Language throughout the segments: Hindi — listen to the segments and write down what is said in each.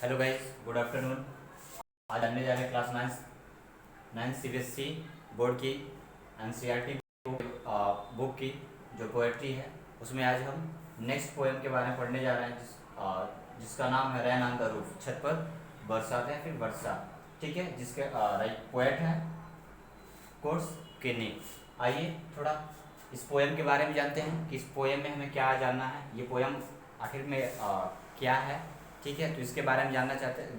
Hello guys, good afternoon. आज हमने जा रहे हैं क्लास नाइन्थ सीबीएसई बोर्ड की एनसीईआरटी बुक की जो पोएट्री है, उसमें आज हम नेक्स्ट पोएम के बारे में पढ़ने जा रहे हैं जिसका नाम है रैन ऑन द रूफ। छत पर बरसात है फिर वर्षा। ठीक है, जिसके राइट पोएट है कोर्स किन्नी। आइए थोड़ा इस पोएम के बारे में जानते हैं कि इस पोएम में हमें क्या जानना है, ये पोएम आखिर में क्या है। ठीक है, तो इसके बारे में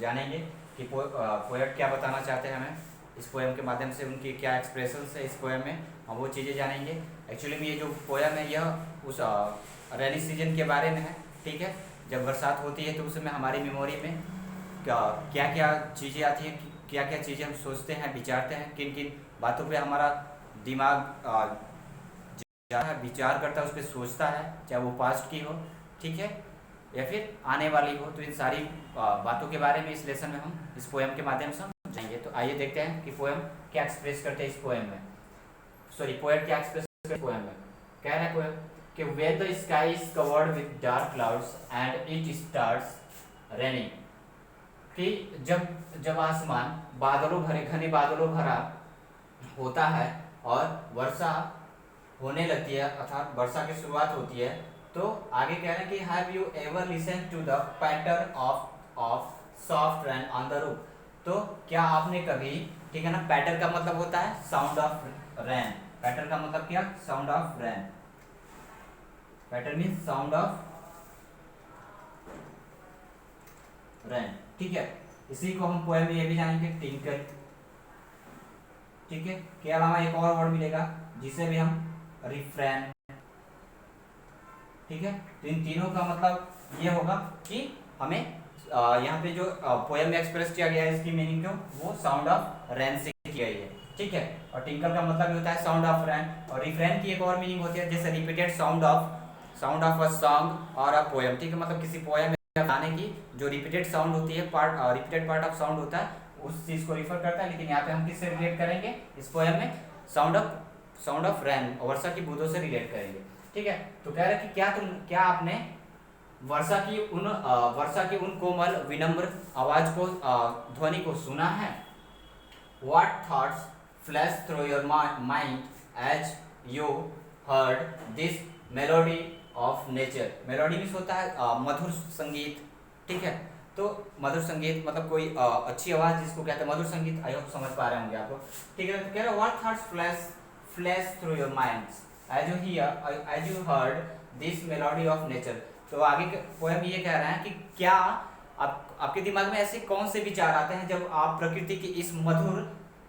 जानेंगे कि पोएट क्या बताना चाहते हैं हमें इस पोएम के माध्यम से, उनकी क्या एक्सप्रेशंस है इस पोएम में, हम वो चीज़ें जानेंगे। एक्चुअली में ये जो पोएम है यह उस रेनी सीजन के बारे में है। ठीक है, जब बरसात होती है तो उस समय हमारी मेमोरी में क्या क्या चीज़ें आती हैं, क्या क्या चीज़ें हम सोचते हैं, विचारते हैं, किन किन बातों पे हमारा दिमाग विचार करता है, उस पर सोचता है, चाहे वो पास्ट की हो, ठीक है, या फिर आने वाली हो। तो इन सारी बातों के बारे में इस लेसन में हम इस पोएम के माध्यम से समझेंगे। तो आइए देखते हैं कि पोएम क्या एक्सप्रेस करते हैं इस पोएम में, सॉरी पोएट क्या एक्सप्रेस करते हैं पोएम में। कह रहा है पोएम कि when the sky is covered with dark clouds and it starts raining, कि जब आसमान बादलों भरे घने बादलों भरा होता है और वर्षा होने लगती है, अर्थात वर्षा की शुरुआत होती है, तो आगे कह रहे हैं कि have you ever listen to the pattern of soft rain on the roof. तो क्या आपने कभी, ठीक है ना, पैटर्न का मतलब होता है साउंड ऑफ रेन। पैटर्न का मतलब क्या, sound of rain. Pattern mean sound of rain. ठीक है, इसी को हम पोएम में ये भी जानेंगे टिंकल। ठीक है, के अलावा एक और वर्ड मिलेगा जिसे भी हम रिफ्रेन। ठीक है, तो इन तीनों का मतलब ये होगा कि हमें यहाँ पे जो पोएम में एक्सप्रेस किया गया है इसकी मीनिंग जो वो साउंड ऑफ रेन से की गई है। ठीक है, और टिंकल का मतलब होता है साउंड ऑफ रेन, और रिफ्रेन की एक और मीनिंग होती है जैसे repeated sound of a song और अ पोएम। ठीक है, मतलब किसी पोएम में गाने की जो रिपीटेड साउंड होती है, रिपीटेड पार्ट ऑफ साउंड होता है, उस चीज को रिफर करता है। लेकिन यहाँ पे हम किससे रिलेट करेंगे इस पोएम में, साउंड ऑफ रेन, वर्षा की बूंदों से रिलेट करेंगे। ठीक है, तो कह रहे हैं कि क्या आपने वर्षा की उन कोमल विनम्र आवाज को, ध्वनि को सुना है। What thoughts flash through your mind as you heard this melody of nature। Melody means होता है मधुर संगीत। ठीक है, तो मधुर संगीत मतलब कोई अच्छी आवाज जिसको कहते हैं मधुर संगीत। आई होप समझ पा रहे होंगे आप लोग। ठीक है, तो कह रहे हैं what thoughts flash through your minds as you heard this melody of nature। तो आगे पोएम ये कह रहा है कि क्या आपके दिमाग में ऐसे कौन से विचार आते हैं जब आप प्रकृति की इस मधुर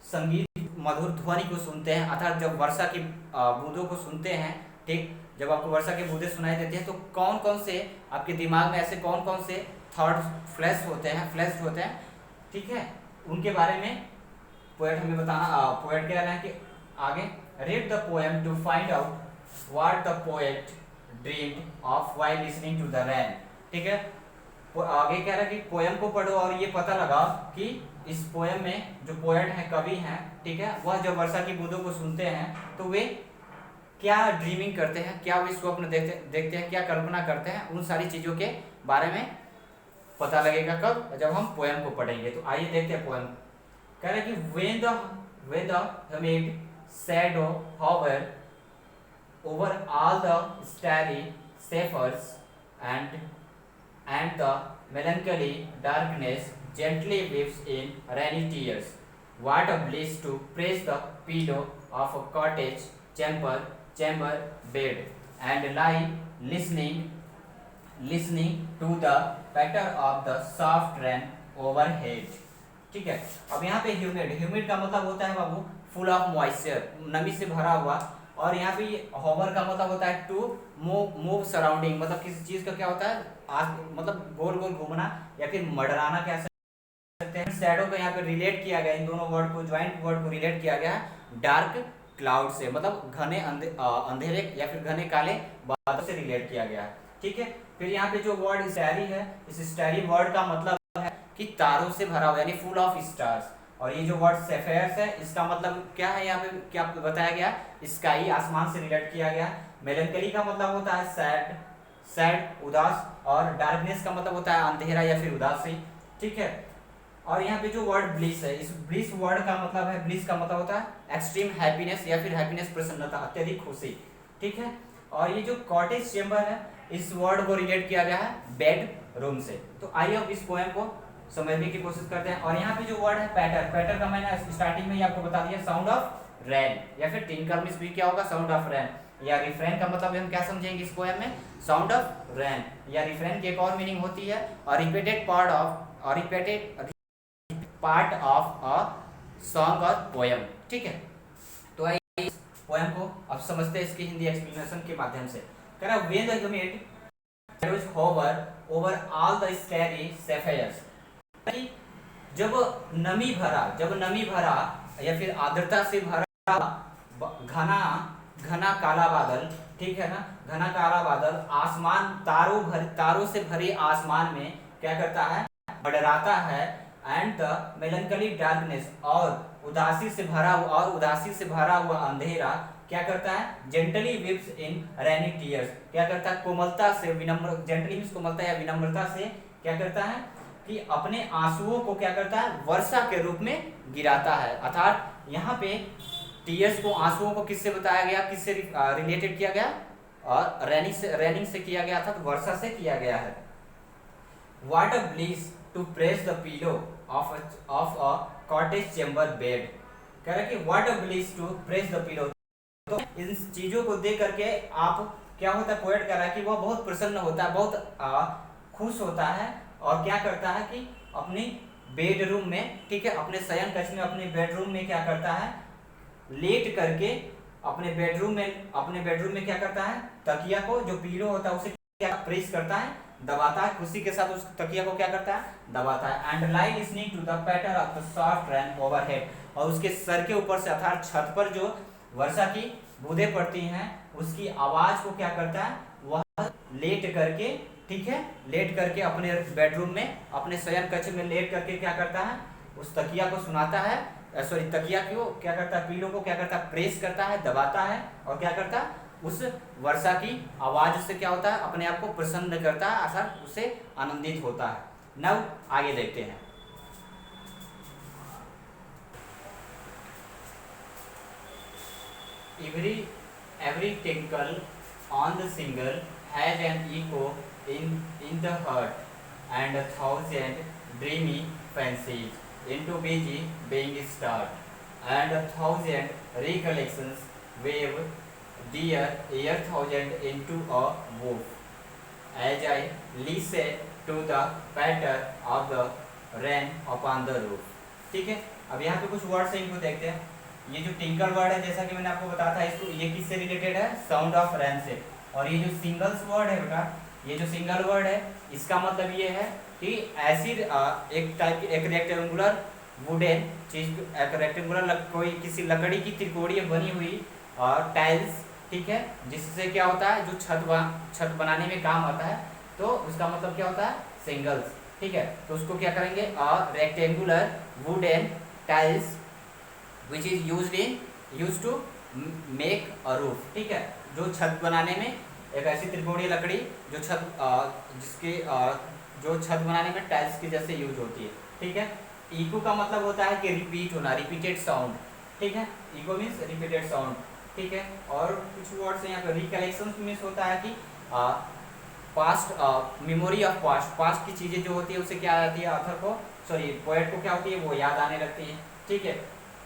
संगीत, मधुर ध्वनि को सुनते हैं, अर्थात जब वर्षा की बूंदों को सुनते हैं। ठीक, जब आपको वर्षा की बूंदें सुनाई देती हैं तो कौन कौन से आपके दिमाग में ऐसे कौन कौन से थॉट्स फ्लैश होते हैं। ठीक है, उनके बारे में पोएट हमें पोएट कह रहे हैं कि आगे read the poem to find out what the poet dreamed of while listening to the rain. ठीक है, आगे कह रहा है कि पोएम को पढ़ो और ये पता लगा कि इस पोएम में जो पोएट है, कवि हैं, ठीक है, वह जब वर्षा की बूंदों को सुनते हैं तो वे क्या ड्रीमिंग करते हैं, क्या वे स्वप्न देखते हैं, क्या कल्पना करते हैं, उन सारी चीजों के बारे में पता लगेगा कब, जब हम पोएम को पढ़ेंगे। तो आइए देखते हैं पोएम। कह रहे हैं कि when the humid shadow hover over all the starry shepherds and the melancholy darkness gently weeps in rainy tears. What a bliss to press the pillow of a cottage chamber bed and lie listening to the patter of the soft rain overhead। ठीक है, अब यहाँ पे ह्यूमिड का मतलब होता है बाबू फुल ऑफ मॉइस्चर, नमी से भरा हुआ। और यहाँ पे होवर का मतलब होता है टू मूव सराउंडिंग, मतलब किसी चीज का क्या होता है मतलब गोल गोल घूमना या फिर मडराना कह सकते हैं। शैडो को यहाँ पे रिलेट किया गया, इन दोनों वर्ड को, ज्वाइंट वर्ड को रिलेट किया गया डार्क क्लाउड से, मतलब घने अंधेरे या फिर घने काले बादल से रिलेट किया गया। ठीक है, फिर यहाँ पे जो वर्ड स्टैरी है, इस स्टैरी वर्ड का मतलब है कि तारों से भरा हुआ, यानी फुल ऑफ स्टार्स। और ये जो वर्ड सेफेयर्स है, इसका मतलब क्या है, यहाँ पे क्या बताया गया, स्काई, आसमान से रिलेट किया गया। मेलंकली का मतलब होता है सैड, उदास। और डार्कनेस का मतलब होता है अंधेरा या फिर उदासी। ठीक है। और यहाँ पे जो वर्ड ब्लिस है, इस ब्लिस वर्ड का मतलब है, ब्लिस का मतलब होता है एक्सट्रीम हैप्पीनेस या फिर हैप्पीनेस, प्रसन्नता, अत्यधिक खुशी, ठीक है। और ये जो कॉटेज चेंबर है, इस वर्ड को रिलेट किया गया है बेड रूम से। तो आइए अब इस पोएम को समझने की कोशिश करते हैं। और यहाँ पे जो वर्ड है पैटर, पैटर का मैंने स्टार्टिंग में ही आपको बता दिया, साउंड ऑफ रैन या फिर टिंकल मिस भी क्या होगा, साउंड ऑफ रैन। या रिफ्रेन का मतलब हम क्या समझेंगे इस पोएम में, साउंड ऑफ रैन। या रिफ्रेन की एक और मीनिंग होती है repeated part of, repeated part of a song और पोएम, ठीक है। तो आइए इस पोएम को अब समझते हैं इसकी हिंदी एक्सप्लेनेशन के माध्यम से। कह रहा when the humid shadows hover over all the starry sapphires, जब नमी भरा या फिर आर्द्रता से भरा घना घना काला बादल, ठीक है ना, घना काला बादल आसमान, तारों से भरे आसमान में क्या करता है, मंडराता है। एंड द मेलंकली डार्कनेस, और उदासी से भरा हुआ अंधेरा क्या करता है, जेंटली विप्स इन रेनी टीयर्स, क्या करता है, कोमलता से, विनम्र, जेंटली मींस कोमलता या विनम्रता से क्या करता है कि अपने आंसुओं को क्या करता है, वर्षा के रूप में गिराता है। अर्थात यहाँ पे टीयर्स को, आंसुओं को किससे बताया गया, किससे रिलेटेड किया गया, और रेनिंग से किया गया, अर्थात वर्षा से किया गया है। What a bliss to press the pillow of a cottage chamber bed, कह रहा है कि what a bliss to press the pillow. तो इन चीजों को देख करके आप क्या होता है, पोएट कह रहा है कि वह बहुत प्रसन्न होता है, बहुत खुश होता है, और क्या करता है कि अपनी बेडरूम में, ठीक है, अपने शयन कक्ष में, अपने बेडरूम में क्या करता है, लेट करके अपने बेडरूम में क्या करता है, तकिया को, जो पिलो होता है उसे क्या प्रेस करता है, दबाता है, खुशी के साथ उस तकिया को क्या करता है, दबाता है। And lay listening to the patter of the soft rain overhead, और उसके सर के ऊपर से, अर्थात छत पर जो वर्षा की बूंदें पड़ती हैं, उसकी आवाज को क्या करता है, वह लेट करके, ठीक है, लेट करके अपने बेडरूम में, अपने शयन कक्ष में लेट करके क्या करता है, उस तकिया को सुनाता है, सॉरी, तकिया को क्या करता है, पिलो को क्या करता है, प्रेस करता है, दबाता है, और क्या करता है, उस वर्षा की आवाज से क्या होता है, अपने आप को प्रसन्न करता है, अर्थात उससे आनंदित होता है। नव आगे देखते हैं। Every tinkle on the shingle has an echo in the heart, and a thousand dreamy fancies into busy being start, and a thousand recollections wave dear ear thousand into a woof, as I listen to the patter of the rain upon the roof। ठीक है, अब यहाँ पे कुछ वर्ड से इनको देखते हैं। ये जो टिंकल वर्ड है, जैसा कि मैंने आपको बताया था, इसको ये किससे रिलेटेड है, साउंड ऑफ रैन से। और ये जो सिंगल्स वर्ड है बेटा, ये जो सिंगल वर्ड है, इसका मतलब ये है कि ऐसी एक रेक्टेंगुलर वुडन चीज, एक रेक्टेंगुलर कोई किसी लकड़ी की त्रिकोणीय बनी हुई टाइल्स, ठीक है, जिससे क्या होता है, जो छत बनाने में काम आता है, तो उसका मतलब क्या होता है, सिंगल्स, ठीक है। तो उसको क्या करेंगे, rectangular wooden tiles which is used to make a roof, ठीक है, जो छत बनाने में, एक ऐसी त्रिकोणीय लकड़ी जो जो छत बनाने में टाइल्स के जैसे यूज होती है, ठीक है। इको का मतलब होता है कि रिपीट होना, रिपीटेड साउंड, ठीक है, इको मीन्स रिपीटेड साउंड, ठीक है। और कुछ वर्ड्स यहाँ पे रिकलेक्शन मीन्स होता है कि पास्ट, मेमोरी ऑफ पास्ट की चीजें जो होती है उसे क्या आती है, ऑथर को, सॉरी, पोएट को क्या होती है, वो याद आने लगती है, ठीक है।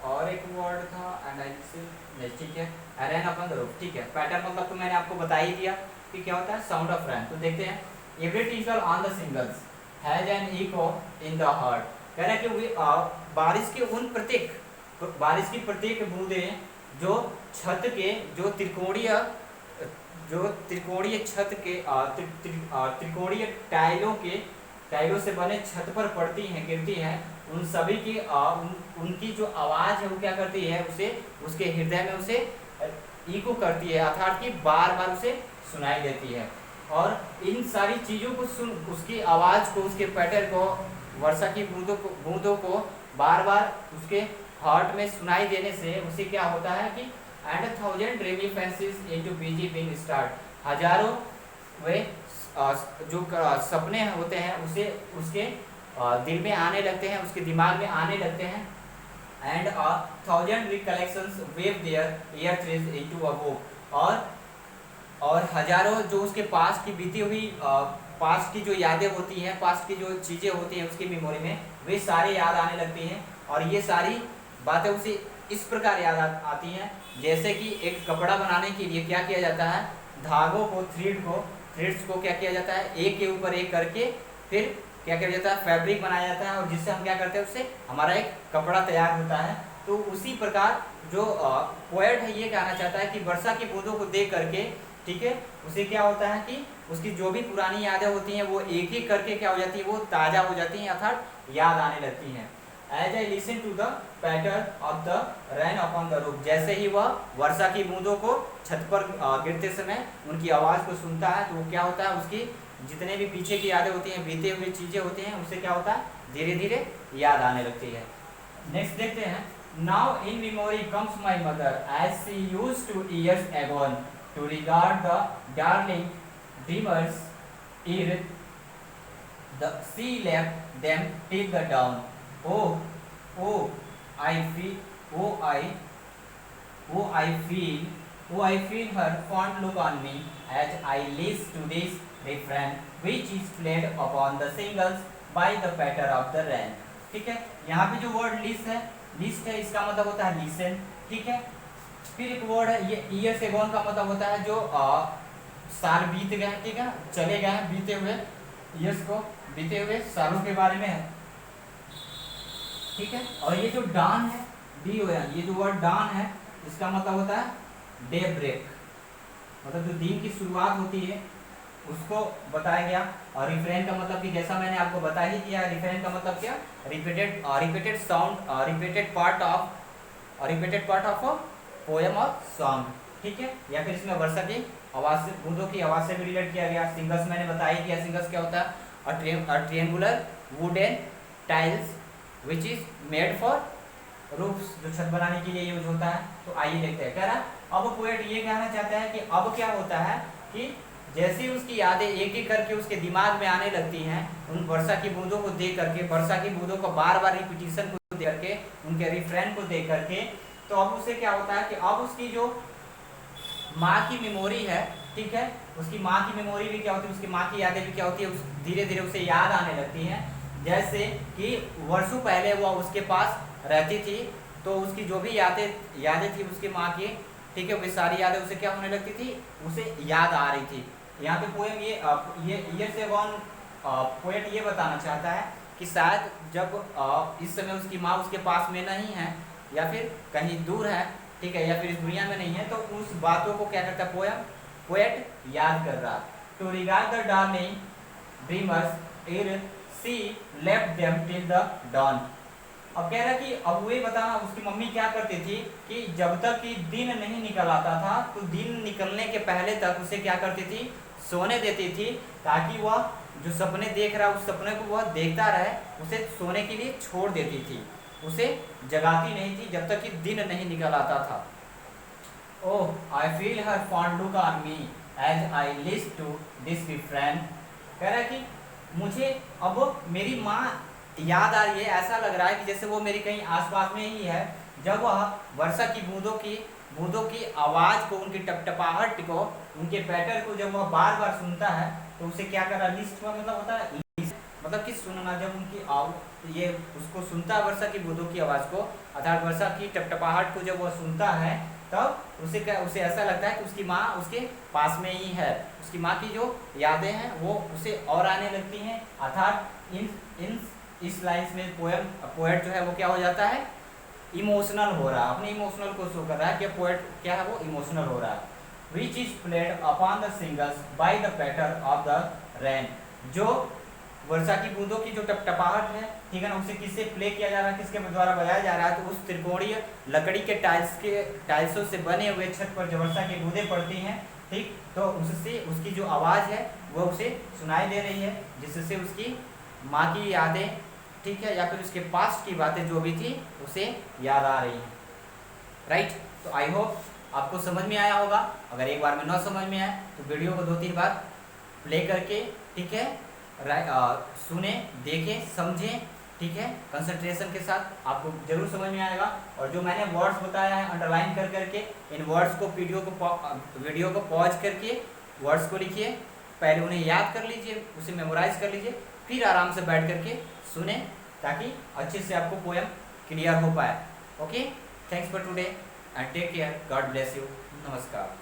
और एक वर्ड था एनालिसिस, ठीक है, रैन अपन द रूफ, ठीक है। पैटर्न मतलब तो मैंने आपको बता ही दिया कि क्या होता है, साउंड ऑफ रैन। तो देखते हैं, every tinkle on the shingles has an echo in the heart, कह रहा है कि बारिश की प्रत्येक बूंदे जो छत के, जो त्रिकोणीय छत के, त्रिकोणीय टाइलों से बने छत पर पड़ती हैं, गिरती हैं, उन सभी की उनकी जो आवाज है वो क्या करती है, उसे उसके हृदय में उसे इको करती है, अर्थात कि बार बार उसे सुनाई देती है। और इन सारी चीजों को सुन, उसकी आवाज को, उसके पैटर्न को, वर्षा की बूंदों को बार बार उसके हार्ट में सुनाई देने से उसे क्या होता है कि and 1000 dreamy fancies into busy being start, हजारों वे जो सपने होते हैं उसे उसके दिल में आने लगते हैं, उसके दिमाग में आने लगते हैं। And 1000 recollections wave their ear threads into a book, और हजारों जो उसके पास की बीती हुई पास्ट की जो यादें होती हैं, पास्ट की जो चीज़ें होती हैं उसकी मेमोरी में, वे सारी याद आने लगती हैं। और ये सारी बातें उसे इस प्रकार याद आती हैं जैसे कि एक कपड़ा बनाने के लिए क्या किया जाता है, धागों को, थ्रेड्स को क्या किया जाता है, एक के ऊपर एक करके फिर क्या किया जाता है, फैब्रिक बनाया जाता है, और जिससे हम क्या करते हैं, उससे हमारा एक कपड़ा तैयार होता है। तो उसी प्रकार जो पोएट है ये कहना चाहता है कि वर्षा की बूंदों को देख करके, ठीक है, उसे क्या होता है कि उसकी जो भी पुरानी यादें होती हैं वो एक एक करके क्या हो जाती है, वो ताज़ा हो जाती हैं, अर्थात याद आने लगती हैं। As I listen to the pattern of the rain upon the roof, जैसे ही वह वर्षा की बूंदों को छत पर गिरते समय उनकी आवाज़ को सुनता है, तो वो क्या होता है, उसकी जितने भी पीछे की यादें होती हैं, बीते हुए चीज़ें होती हैं, उससे क्या होता है, धीरे धीरे याद आने लगती है। नेक्स्ट देखते हैं। Now in memory comes my mother as she used to years agone to regard the darling dreamers ere the she left them till the dawn. I feel I feel her fond look on me as I listen to this refrain which is played upon the singles by the patter of the rain। ठीक है, यहाँ पे जो वर्ड लिस्ट है इसका मतलब होता है लिसन। ठीक है, फिर एक वर्ड है ये ईयर्स एगोन का मतलब होता है जो साल बीत गए, ठीक है, चले गए हैं, बीते हुए ईयर्स को, बीते हुए सालों के बारे में है। ठीक है, और ये जो डान है, ये जो वर्ड डान है इसका मतलब होता है डे ब्रेक, मतलब जो दिन की शुरुआत होती है उसको बताया गया। और रिफ्रेन का मतलब कि जैसा मैंने आपको बता ही दिया, रिफ्रेन का मतलब क्या, repeated sound, repeated part of a poem और सॉन्ग। ठीक है, या फिर इसमें वर्षा की आवाज से, बूंदों की आवाज से भी रिलेट किया गया। सिंगल्स मैंने बता ही दिया, सिंगल्स क्या होता है, triangular wooden tiles which is made for roofs, जो छत बनाने के लिए यूज होता है। तो आइए देखते हैं, कह रहा अब पोएट ये कहना चाहता है कि अब क्या होता है कि जैसे उसकी यादें एक एक करके उसके दिमाग में आने लगती हैं, उन वर्षा की बूंदों को देख करके, वर्षा की बूंदों को बार बार रिपीटिशन को देख करके, उनके रिफ्रेन को देख करके, तो अब उसे क्या होता है कि अब उसकी जो माँ की मेमोरी है, ठीक है, उसकी माँ की मेमोरी भी क्या होती है, उसकी माँ की यादें भी क्या होती है, धीरे धीरे उसे याद आने लगती हैं। जैसे कि वर्षों पहले वो उसके पास रहती थी, तो उसकी जो भी यादें थी उसकी माँ की, ठीक है, वे सारी यादें उसे क्या होने लगती थी, उसे याद आ रही थी। यहाँ पे पोएम ये से वन पोएट ये बताना चाहता है कि शायद जब इस समय उसकी माँ उसके पास में नहीं है, या फिर कहीं दूर है, ठीक है, या फिर इस दुनिया में नहीं है, तो उस बातों को क्या करता है पोएट याद कर रहा। To regard the darling dreamers ere she left them till the dawn. अब कह रहा कि अब वही बताना उसकी मम्मी क्या करती थी कि जब तक कि दिन नहीं निकल आता था, तो दिन निकलने के पहले तक उसे क्या करती थी, सोने देती थी, ताकि वह जो सपने देख रहा उस सपने को वह देखता रहे, उसे सोने के लिए छोड़ देती थी, उसे जगाती नहीं थी जब तक कि दिन नहीं निकल आता था। Oh I feel her fond look on me as I list to this refrain. कह रहा है कि मुझे अब मेरी माँ याद आ रही है, ऐसा लग रहा है कि जैसे वो मेरी कहीं आसपास में ही है। जब वह वर्षा की बूंदों की आवाज़ को, उनकी टपटपाहट को, उनके पैटर्न को जब वह बार बार सुनता है, तो उसे क्या कर रहा है, लिस्ट का मतलब होता है लिस्ट, मतलब कि सुनना, जब उनकी ये उसको सुनता है वर्षा की बूंदों की आवाज़ को, अर्थात वर्षा की टपटपाहट को जब वह सुनता है, तब उसे ऐसा लगता है कि उसकी माँ उसके पास में ही है। उसकी माँ की जो यादें हैं वो उसे और आने लगती हैं, अर्थात इस लाइन्स में पोएट जो है वो क्या हो जाता है, इमोशनल हो रहा है, अपने इमोशनल को शो कर रहा है कि पोएट क्या है, वो इमोशनल हो रहा है। Which is played upon the shingles by the patter of the rain, जो वर्षा की बूंदों की जो टपटपाहट है, ठीक है ना, उसे किससे प्ले किया जा रहा है, किसके द्वारा बजाया जा रहा है, तो उस त्रिकोणीय लकड़ी के टाइल्सों से बने हुए छत पर जो वर्षा की बूंदें पड़ती हैं, ठीक, तो उससे उसकी जो आवाज़ है वो उसे सुनाई दे रही है, जिससे उसकी माँ की यादें, ठीक है, या फिर उसके पास्ट की बातें जो भी थी उसे याद आ रही हैं। राइट, तो आई होप आपको समझ में आया होगा। अगर एक बार में ना समझ में आए तो वीडियो को 2-3 बार प्ले करके, ठीक है, सुने, देखें, समझें, ठीक है, कंसंट्रेशन के साथ आपको जरूर समझ में आएगा। और जो मैंने वर्ड्स बताया है अंडरलाइन कर करके, इन वर्ड्स को वीडियो को पॉज करके वर्ड्स को लिखिए, पहले उन्हें याद कर लीजिए, उसे मेमोराइज कर लीजिए, फिर आराम से बैठ करके सुने, ताकि अच्छे से आपको पोएम क्लियर हो पाए। Okay, thanks for today and take care, God bless you, नमस्कार।